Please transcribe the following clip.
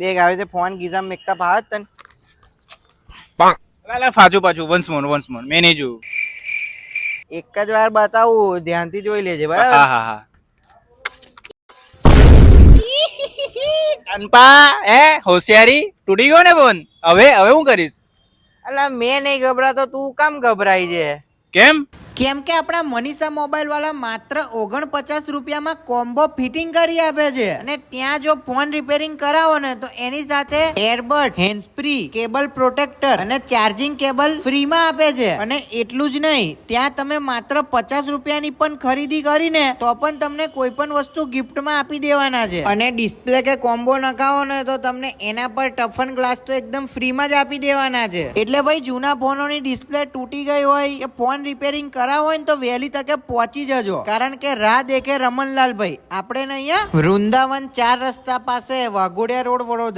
દેખ આવી રીતે ફોન ગીઝામાં મેકતા ભાત તને પાછું વન્સ મોર મેં નહીં જોયું. એક જ વાર બતાવું, ધ્યાનથી જોઈ લેજે હા બરાબર. હા હા. અનપા હોશિયારી તૂટી ગયો ને ફોન. હવે હું કરીશ? અલા મેં નહીં ગભરાતો, તું કામ ગભરાઈ છે? કેમ કે આપણા મનીષા મોબાઈલ વાળા માત્ર 49 રૂપિયામાં કોમ્બો ફિટિંગ કરી આપે છે. અને ત્યાં જો ફોન રિપેરિંગ કરાવો ને તો એની સાથે earbud, hand free, cable protractor અને ચાર્જિંગ કેબલ ફ્રી માં આપે છે. અને એટલું જ નહીં, ત્યાં તમે માત્ર 50 રૂપિયાની પણ ખરીદી કરીને તો પણ તમને કોઈ પણ વસ્તુ ગિફ્ટમાં આપી દેવાના છે. અને ડિસ્પ્લે કે કોમ્બો નખાવો ને તો તમને એના પર ટફન ગ્લાસ તો એકદમ ફ્રીમાં જ આપી દેવાના છે. એટલે ભાઈ જૂના ફોનોની ડિસ્પ્લે તૂટી ગઈ હોય કે ફોન રિપેરિંગ કરાવો હોય ને તો વહેલી તકે પહોંચી જજો. કારણ કે રાહ દેખે રમણલાલ ભાઈ આપણે અહીંયા વૃંદાવન 4 રસ્તા પાસે વાઘોડિયા રોડ, વડોદરા.